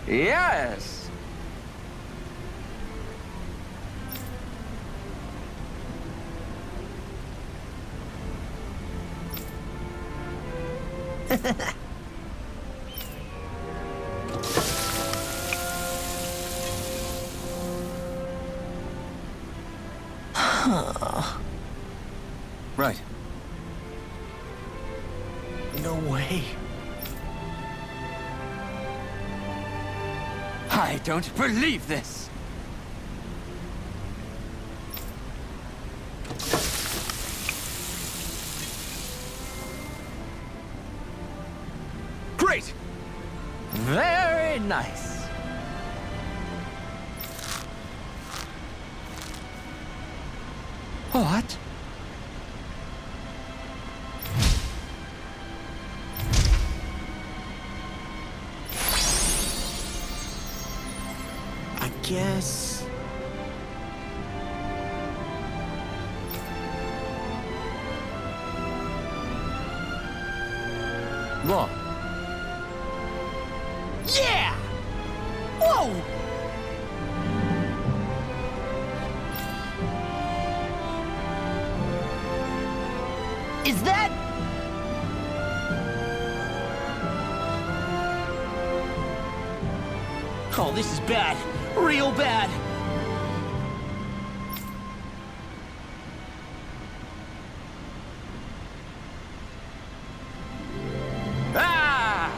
Yes! Right. No way. I don't believe this! Great! Very nice. What? I guess... Law. Yeah! Whoa! Is that... Oh, this is bad. Real bad. Ah!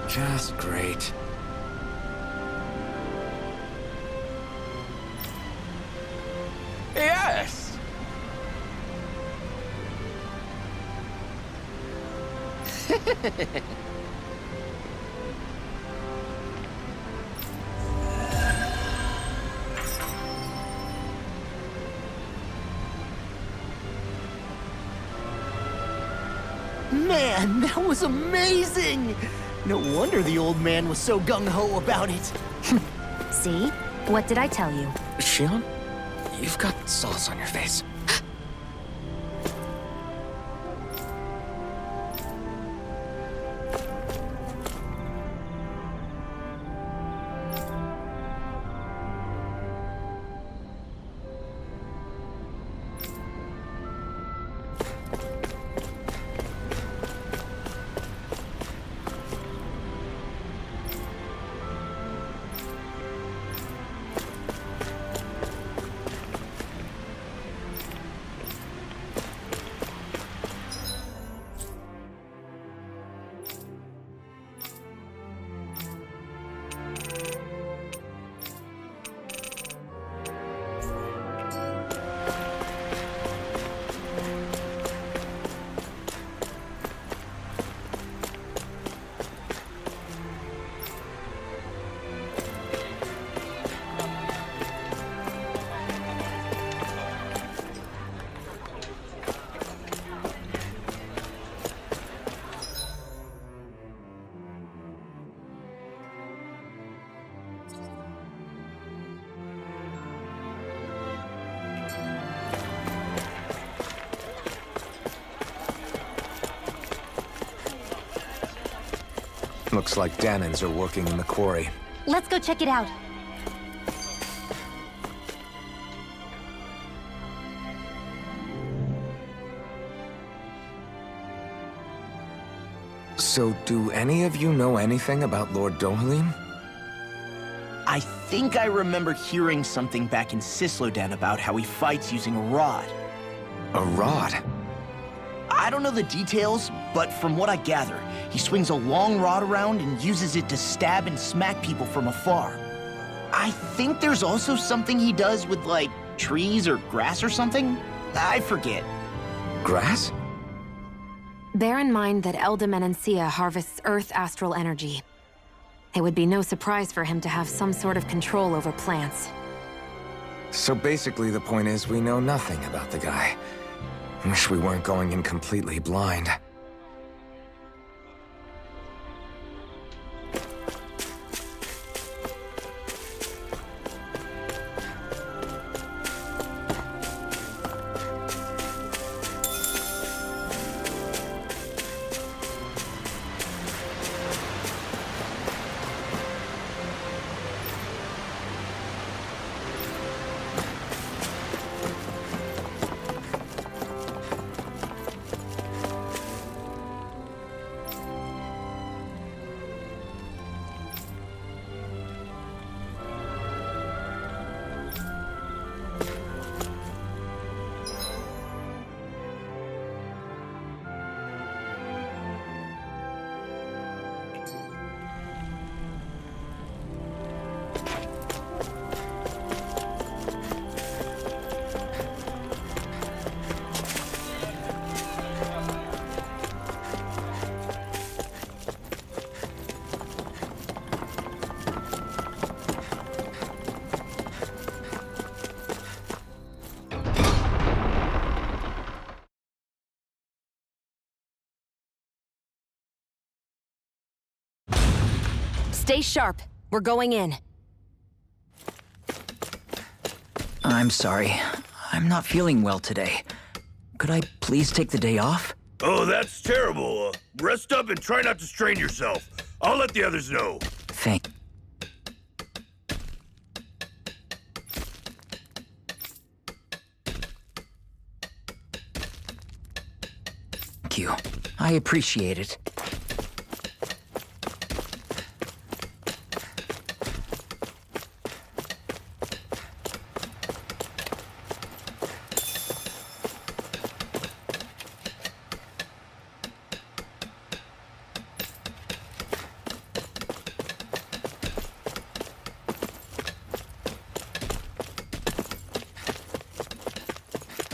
Just great. Yes! Man, that was amazing! No wonder the old man was so gung-ho about it. See? What did I tell you? Shion, you've got sauce on your face. Looks like Danans are working in the quarry. Let's go check it out. So, do any of you know anything about Lord Dohalim? I think I remember hearing something back in Sislodan about how he fights using a rod. A rod? I don't know the details, but from what I gather, he swings a long rod around and uses it to stab and smack people from afar. I think there's also something he does with, like, trees or grass or something? I forget. Grass? Bear in mind that Elda harvests Earth astral energy. It would be no surprise for him to have some sort of control over plants. So basically the point is we know nothing about the guy. Wish we weren't going in completely blind. Stay sharp. We're going in. I'm sorry. I'm not feeling well today. Could I please take the day off? Oh, that's terrible. Rest up and try not to strain yourself. I'll let the others know. Thank you. I appreciate it.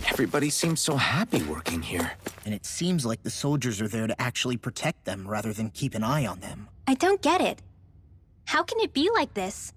Everybody seems so happy working here. And it seems like the soldiers are there to actually protect them rather than keep an eye on them. I don't get it. How can it be like this?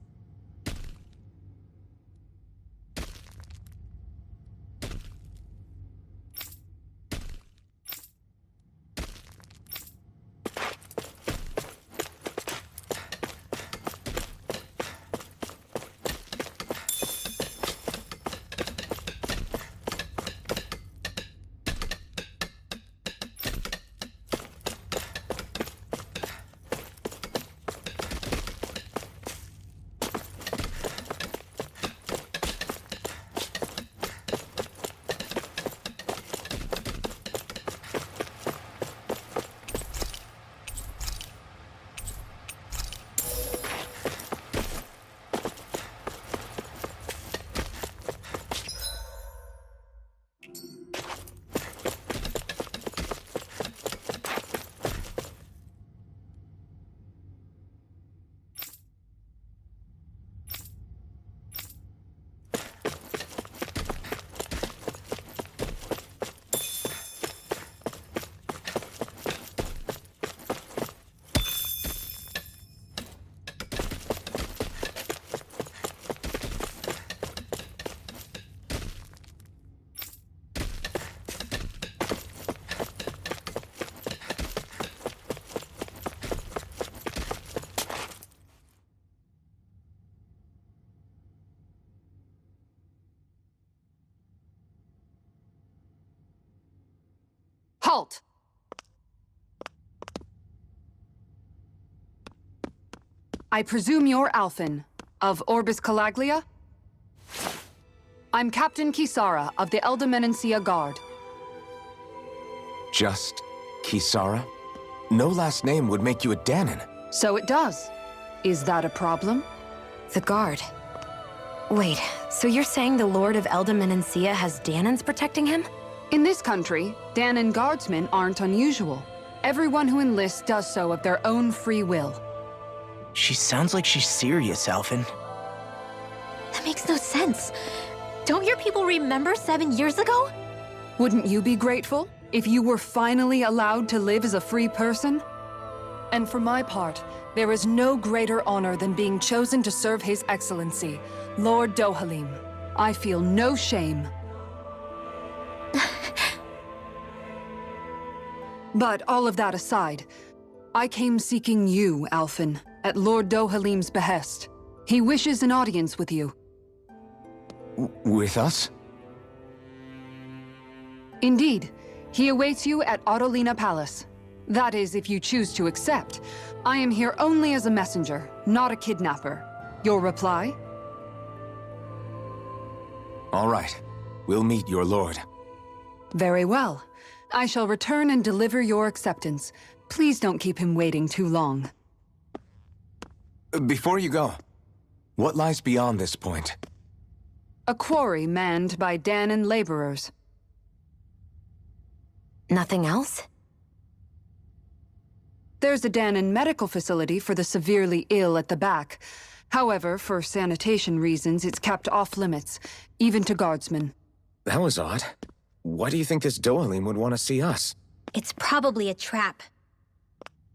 Halt! I presume you're Alphen, of Orbis Calaglia? I'm Captain Kisara of the Eldomenencia Guard. Just Kisara? No last name would make you a Danon. So it does. Is that a problem? The guard. Wait, so you're saying the Lord of Eldomenencia has Danons protecting him? In this country, Danon guardsmen aren't unusual. Everyone who enlists does so of their own free will. She sounds like she's serious, Alphen. That makes no sense. Don't your people remember 7 years ago? Wouldn't you be grateful if you were finally allowed to live as a free person? And for my part, there is no greater honor than being chosen to serve His Excellency, Lord Dohalim. I feel no shame. But all of that aside, I came seeking you, Alphen, at Lord Dohalim's behest. He wishes an audience with you. With us? Indeed. He awaits you at Autolina Palace. That is, if you choose to accept. I am here only as a messenger, not a kidnapper. Your reply? All right. We'll meet your lord. Very well. I shall return and deliver your acceptance. Please don't keep him waiting too long. Before you go, what lies beyond this point? A quarry manned by Danon laborers. Nothing else? There's a Danon medical facility for the severely ill at the back. However, for sanitation reasons, it's kept off limits, even to guardsmen. That was odd. Why do you think this Dohalim would want to see us? It's probably a trap.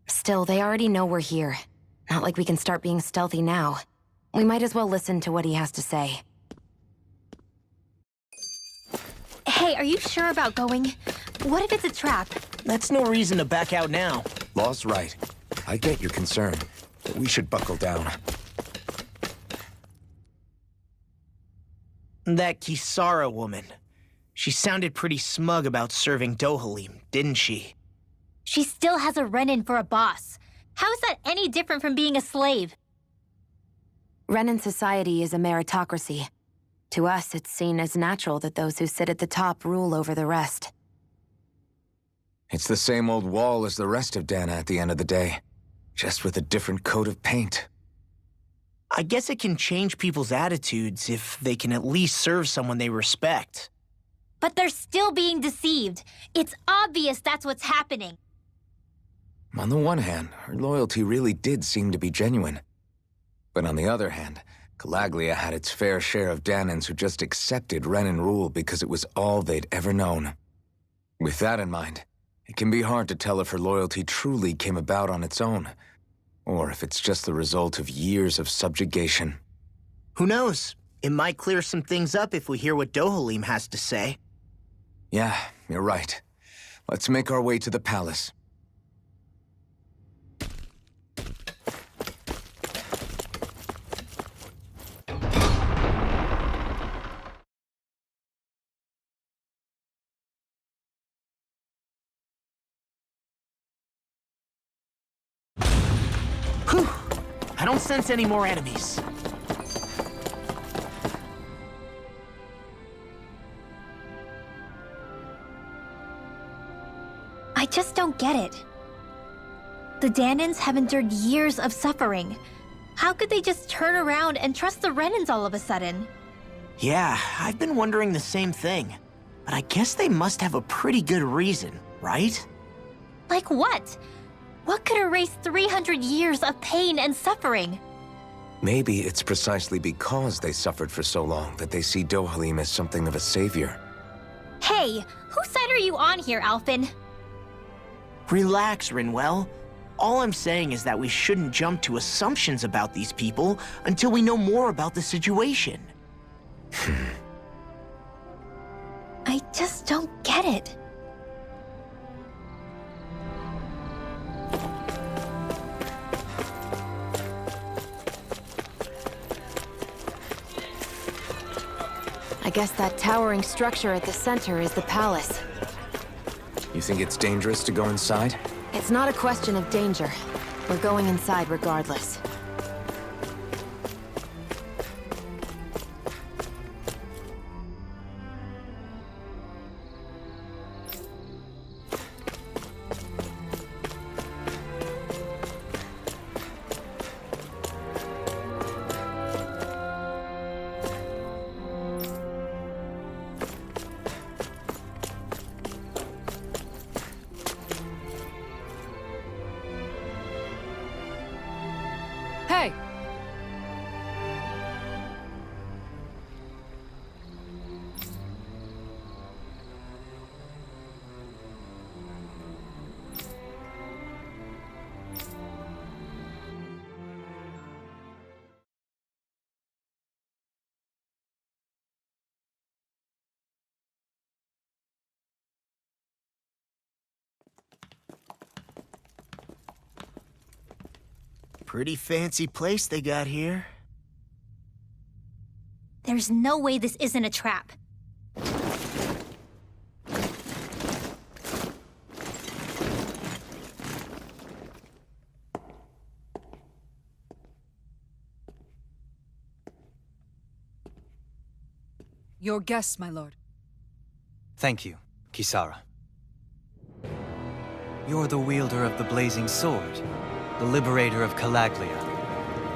Still, they already know we're here. Not like we can start being stealthy now. We might as well listen to what he has to say. Hey, are you sure about going? What if it's a trap? That's no reason to back out now. Law's right. I get your concern. but we should buckle down. That Kisara woman. She sounded pretty smug about serving Dohalim, didn't she? She still has a run-in for a boss. How is that any different from being a slave? Renan society is a meritocracy. To us, it's seen as natural that those who sit at the top rule over the rest. It's the same old wall as the rest of Dana at the end of the day, just with a different coat of paint. I guess it can change people's attitudes if they can at least serve someone they respect. But they're still being deceived. It's obvious that's what's happening. On the one hand, her loyalty really did seem to be genuine. But on the other hand, Calaglia had its fair share of Danans who just accepted Renan rule because it was all they'd ever known. With that in mind, it can be hard to tell if her loyalty truly came about on its own, or if it's just the result of years of subjugation. Who knows? It might clear some things up if we hear what Dohalim has to say. Yeah, you're right. Let's make our way to the palace. Whew! I don't sense any more enemies. I just don't get it. The Danans have endured years of suffering. How could they just turn around and trust the Renans all of a sudden? Yeah, I've been wondering the same thing. But I guess they must have a pretty good reason, right? Like what? What could erase 300 years of pain and suffering? Maybe it's precisely because they suffered for so long that they see Dohalim as something of a savior. Hey, whose side are you on here, Alphen? Relax, Rinwell. All I'm saying is that we shouldn't jump to assumptions about these people until we know more about the situation. I just don't get it. I guess that towering structure at the center is the palace. You think it's dangerous to go inside? It's not a question of danger. We're going inside regardless. Hey! Pretty fancy place they got here. There's no way this isn't a trap. Your guests, my lord. Thank you, Kisara. You're the wielder of the blazing sword, the liberator of Calaglia.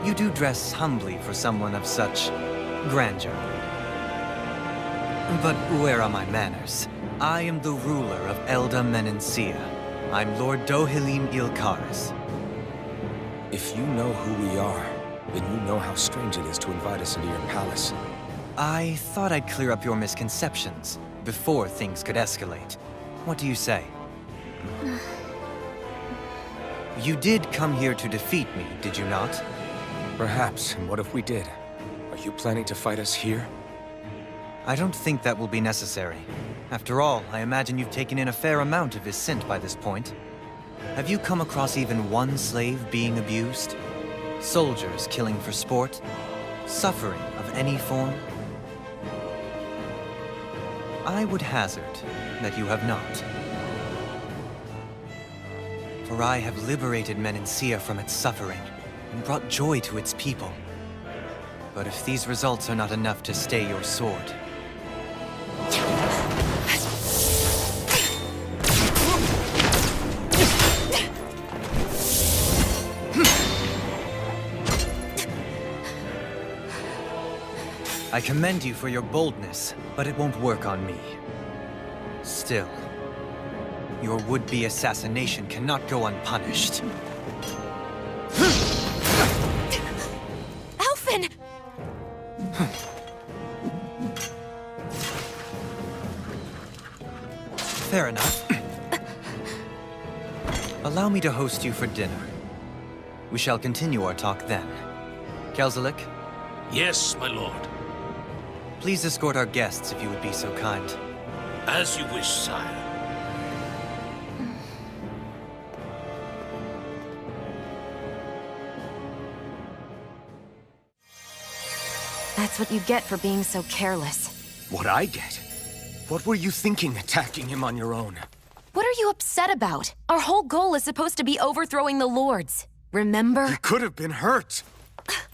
You do dress humbly for someone of such grandeur. But where are my manners? I am the ruler of Elda Menencia. I'm Lord Dohalim Ilkaris. If you know who we are, then you know how strange it is to invite us into your palace. I thought I'd clear up your misconceptions before things could escalate. What do you say? You did come here to defeat me, did you not? Perhaps, and what if we did? Are you planning to fight us here? I don't think that will be necessary. After all, I imagine you've taken in a fair amount of his scent by this point. Have you come across even one slave being abused? Soldiers killing for sport? Suffering of any form? I would hazard that you have not. For I have liberated Menancia from its suffering and brought joy to its people. But if these results are not enough to stay your sword, I commend you for your boldness, but it won't work on me. Still, your would-be assassination cannot go unpunished. Alphen! Fair enough. Allow me to host you for dinner. We shall continue our talk then. Kelzelik, Yes, my lord. please escort our guests if you would be so kind. As you wish, sire. That's what you get for being so careless. What I get? What were you thinking attacking him on your own? What are you upset about? Our whole goal is supposed to be overthrowing the Lords. Remember? He could have been hurt.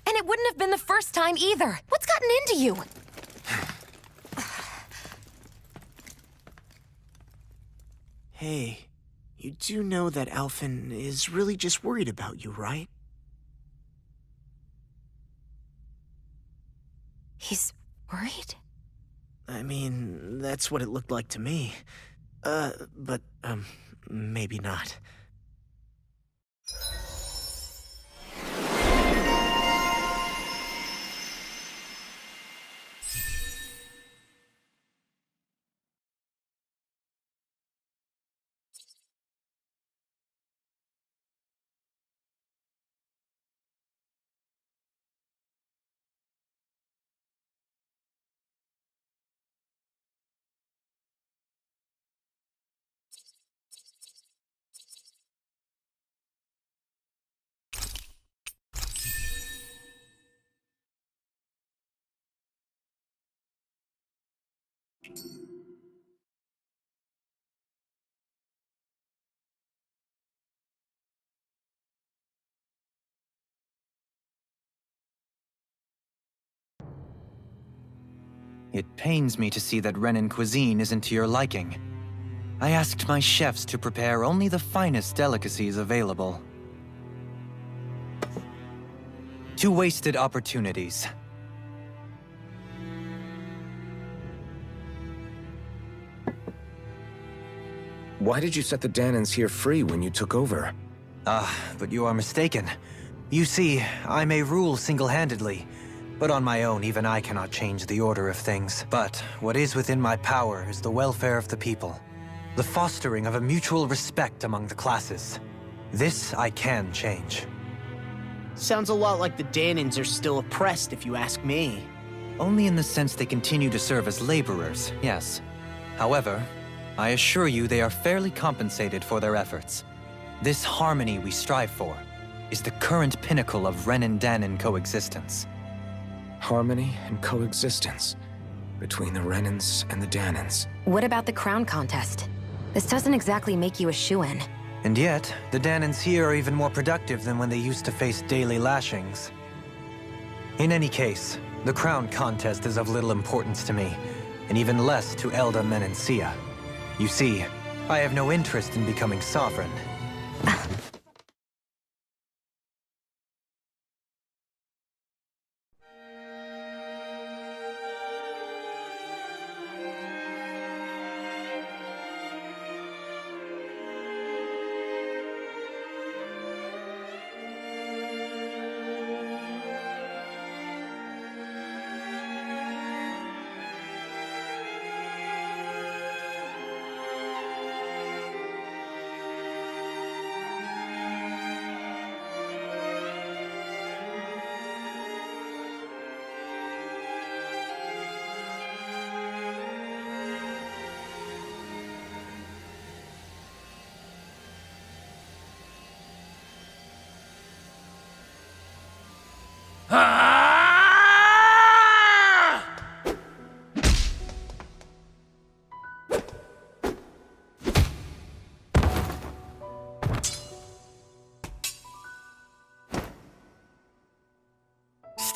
And it wouldn't have been the first time either. What's gotten into you? Hey, you do know that Alphen is really just worried about you, right? He's worried? I mean, that's what it looked like to me. But maybe not. It pains me to see that Renan cuisine isn't to your liking. I asked my chefs to prepare only the finest delicacies available. 2 wasted opportunities. Why did you set the Danans here free when you took over? But you are mistaken. You see, I may rule single-handedly, but on my own, even I cannot change the order of things. But what is within my power is the welfare of the people. The fostering of a mutual respect among the classes. This I can change. Sounds a lot like the Danans are still oppressed, if you ask me. Only in the sense they continue to serve as laborers, yes. However, I assure you they are fairly compensated for their efforts. This harmony we strive for is the current pinnacle of Renan-Danan coexistence. Harmony and coexistence between the Renans and the Danans. What about the crown contest? This doesn't exactly make you a shoo-in. And yet, the Danans here are even more productive than when they used to face daily lashings. In any case, the crown contest is of little importance to me, and even less to Elda Menancia. You see, I have no interest in becoming sovereign.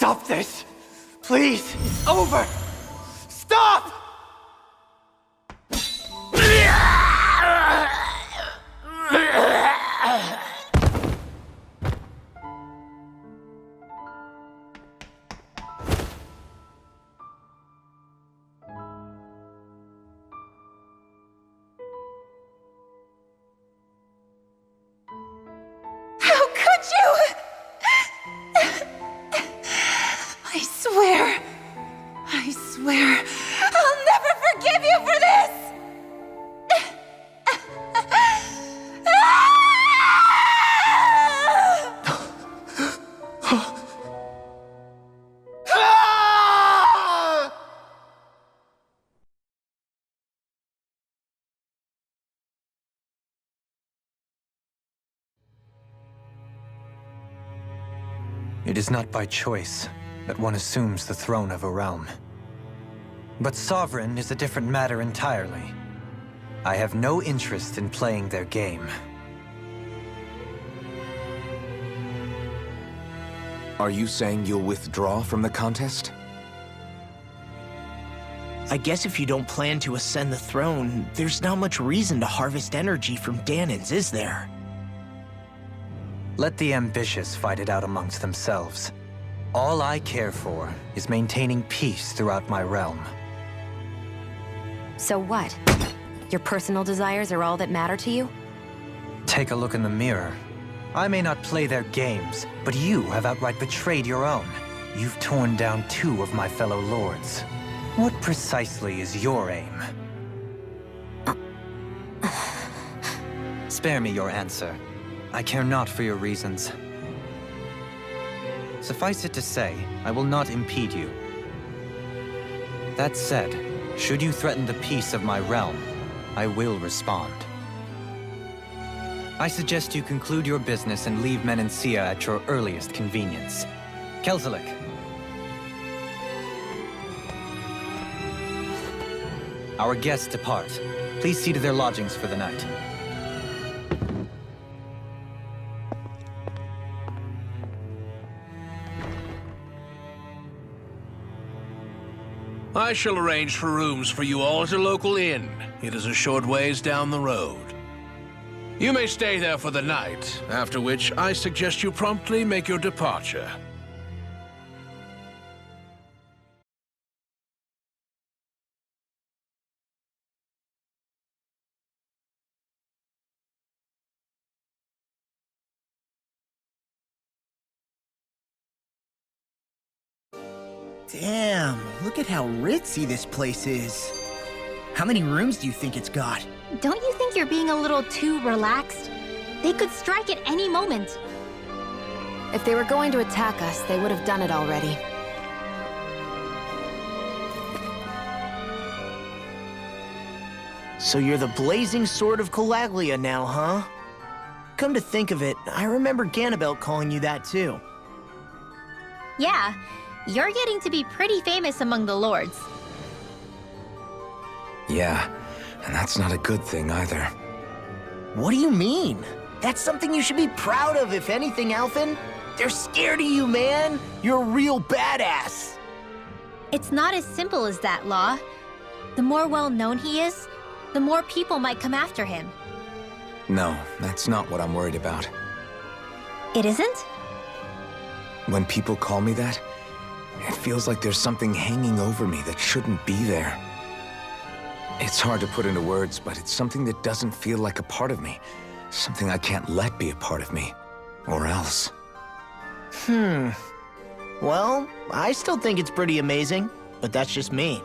Stop this! Please! It's over! Stop! How could you? I swear, I'll never forgive you for this! It is not by choice that one assumes the throne of a realm. But sovereign is a different matter entirely. I have no interest in playing their game. Are you saying you'll withdraw from the contest? I guess if you don't plan to ascend the throne, there's not much reason to harvest energy from Danins, is there? Let the ambitious fight it out amongst themselves. All I care for is maintaining peace throughout my realm. So what? Your personal desires are all that matter to you? Take a look in the mirror. I may not play their games, but you have outright betrayed your own. You've torn down 2 of my fellow lords. What precisely is your aim? Spare me your answer. I care not for your reasons. Suffice it to say, I will not impede you. That said, should you threaten the peace of my realm, I will respond. I suggest you conclude your business and leave Menancia at your earliest convenience. Kelzelik. Our guests depart. Please see to their lodgings for the night. I shall arrange for rooms for you all at a local inn. It is a short ways down the road. You may stay there for the night, after which I suggest you promptly make your departure. Damn, look at how ritzy this place is. How many rooms do you think it's got? Don't you think you're being a little too relaxed? They could strike at any moment. If they were going to attack us, they would have done it already. So you're the blazing sword of Calaglia now, huh? Come to think of it, I remember Ganabelt calling you that too. Yeah, you're getting to be pretty famous among the lords. Yeah, and that's not a good thing either. What do you mean? That's something you should be proud of, if anything, Alphen. They're scared of you, man. You're a real badass. It's not as simple as that, Law. The more well-known he is, the more people might come after him. No, that's not what I'm worried about. It isn't? When people call me that, it feels like there's something hanging over me that shouldn't be there. It's hard to put into words, but it's something that doesn't feel like a part of me. Something I can't let be a part of me. Or else. Well, I still think it's pretty amazing, but that's just me.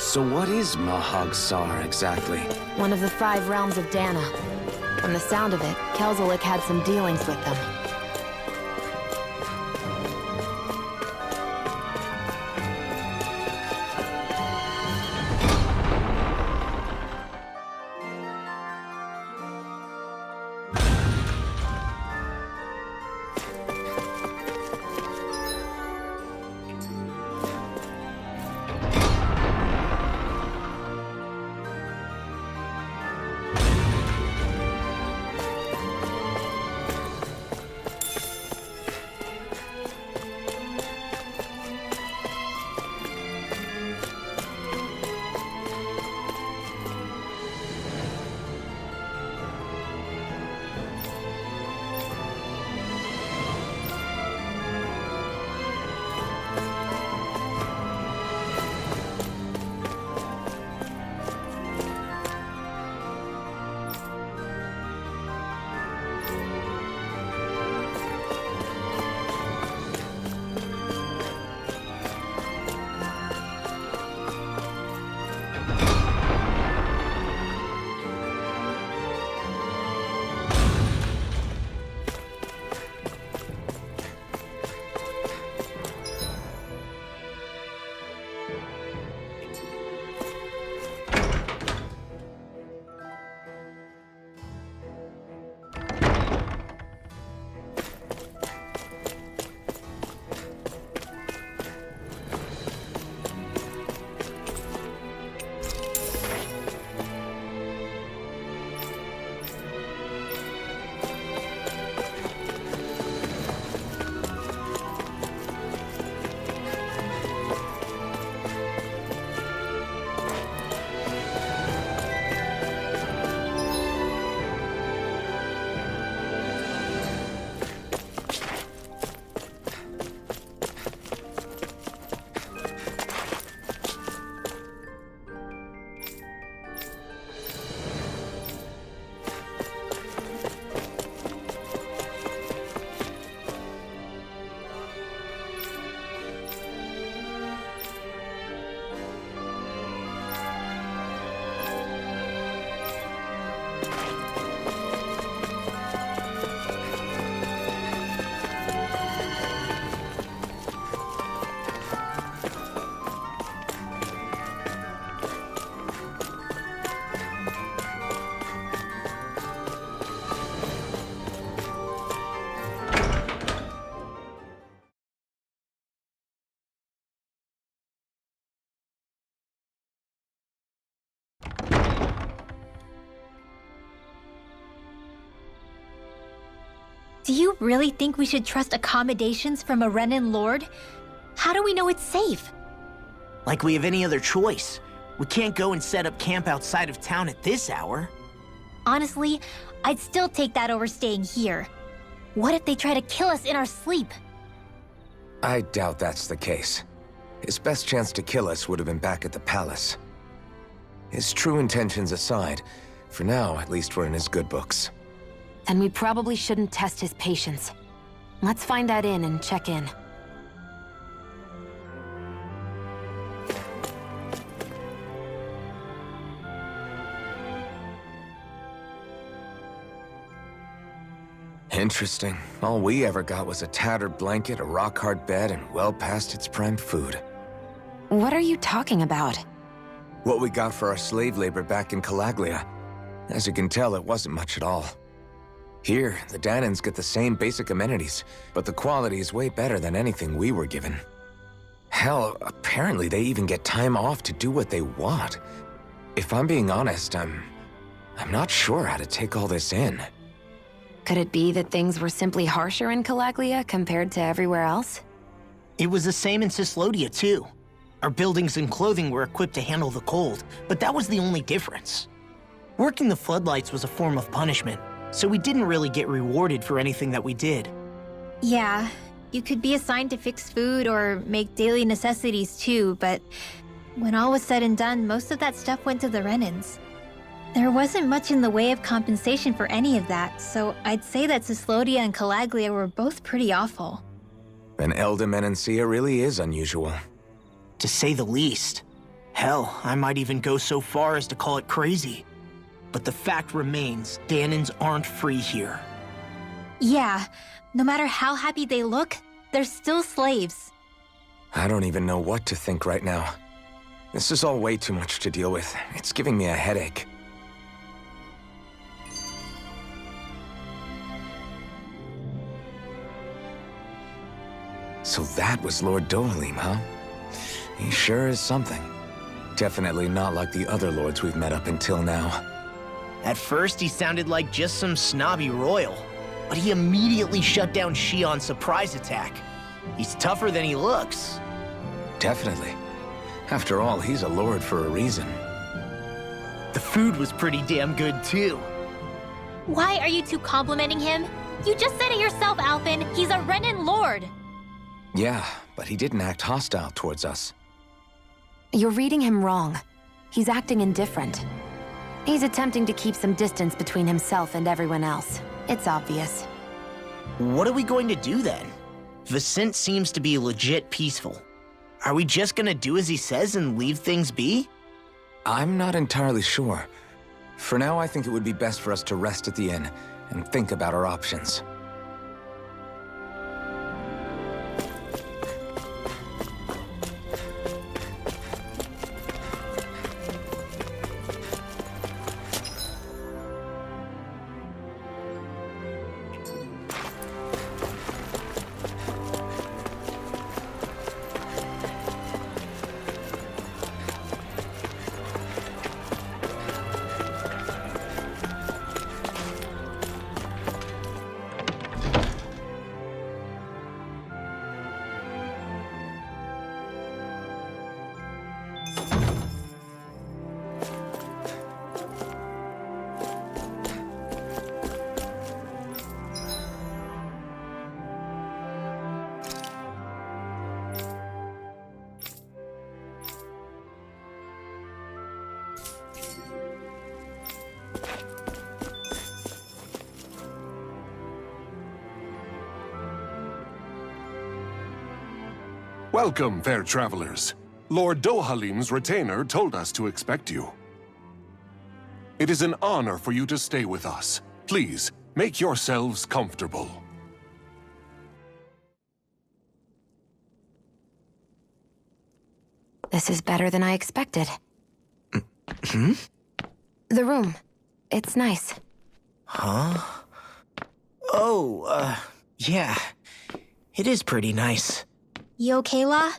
So what is Mahag Sar exactly? One of the 5 realms of Dana. From the sound of it, Kelzelik had some dealings with them. Do you really think we should trust accommodations from a Renin Lord? How do we know it's safe? Like we have any other choice. We can't go and set up camp outside of town at this hour. Honestly, I'd still take that over staying here. What if they try to kill us in our sleep? I doubt that's the case. His best chance to kill us would have been back at the palace. His true intentions aside, for now, at least we're in his good books. Then we probably shouldn't test his patience. Let's find that inn and check in. Interesting. All we ever got was a tattered blanket, a rock-hard bed, and well past its prime food. What are you talking about? What we got for our slave labor back in Calaglia. As you can tell, it wasn't much at all. Here, the Danans get the same basic amenities, but the quality is way better than anything we were given. Hell, apparently they even get time off to do what they want. If I'm being honest, I'm not sure how to take all this in. Could it be that things were simply harsher in Calaglia compared to everywhere else? It was the same in Cislodia, too. Our buildings and clothing were equipped to handle the cold, but that was the only difference. Working the floodlights was a form of punishment, so we didn't really get rewarded for anything that we did. Yeah, you could be assigned to fix food or make daily necessities too, but when all was said and done, most of that stuff went to the Renins. There wasn't much in the way of compensation for any of that, so I'd say that Cislodia and Calaglia were both pretty awful. Then Elda Menancia really is unusual. To say the least. Hell, I might even go so far as to call it crazy. But the fact remains, Danans aren't free here. Yeah, no matter how happy they look, they're still slaves. I don't even know what to think right now. This is all way too much to deal with. It's giving me a headache. So that was Lord Dohalim, huh? He sure is something. Definitely not like the other lords we've met up until now. At first, he sounded like just some snobby royal, but he immediately shut down Shion's surprise attack. He's tougher than he looks. Definitely. After all, he's a lord for a reason. The food was pretty damn good, too. Why are you two complimenting him? You just said it yourself, Alphen. He's a Renan lord. Yeah, but he didn't act hostile towards us. You're reading him wrong. He's acting indifferent. He's attempting to keep some distance between himself and everyone else. It's obvious. What are we going to do then? Vicent seems to be legit peaceful. Are we just gonna do as he says and leave things be? I'm not entirely sure. For now, I think it would be best for us to rest at the inn and think about our options. Welcome, fair travelers. Lord Dohalim's retainer told us to expect you. It is an honor for you to stay with us. Please, make yourselves comfortable. This is better than I expected. Hmm? The room. It's nice. Huh? Oh, yeah. It is pretty nice. You okay, La?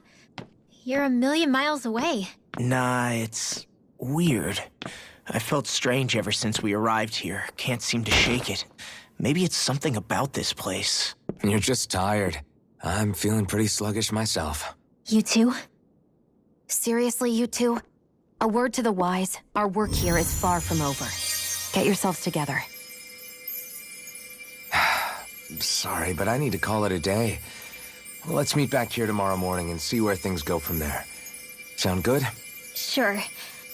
You're a million miles away. Nah, it's weird. I felt strange ever since we arrived here. Can't seem to shake it. Maybe it's something about this place. You're just tired. I'm feeling pretty sluggish myself. You too? Seriously, you two? A word to the wise, our work here is far from over. Get yourselves together. Sorry, but I need to call it a day. Let's meet back here tomorrow morning and see where things go from there. Sound good? Sure,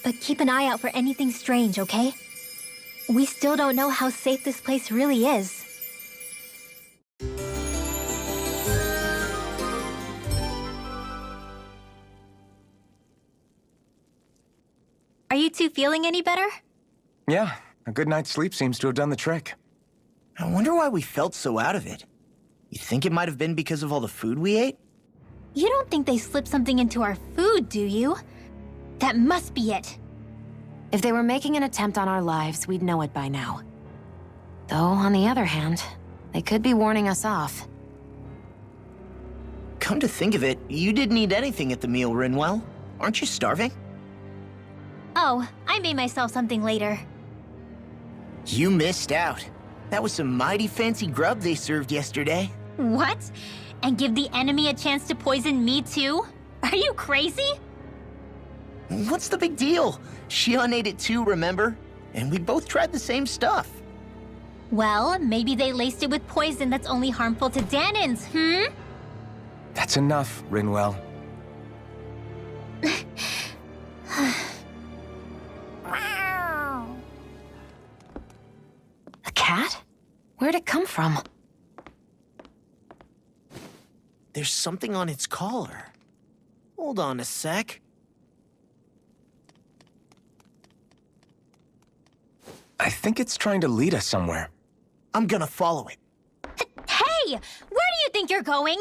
but keep an eye out for anything strange, okay? We still don't know how safe this place really is. Are you two feeling any better? Yeah, a good night's sleep seems to have done the trick. I wonder why we felt so out of it. You think it might have been because of all the food we ate? You don't think they slipped something into our food, do you? That must be it. If they were making an attempt on our lives, we'd know it by now. Though, on the other hand, they could be warning us off. Come to think of it, you didn't eat anything at the meal, Rinwell. Aren't you starving? Oh, I made myself something later. You missed out. That was some mighty fancy grub they served yesterday. What? And give the enemy a chance to poison me too? Are you crazy? What's the big deal? Shion ate it too, remember? And we both tried the same stuff. Well, maybe they laced it with poison that's only harmful to Danans, That's enough, Rinwell. A cat? Where'd it come from? There's something on its collar. Hold on a sec. I think it's trying to lead us somewhere. I'm gonna follow it. Hey! Where do you think you're going?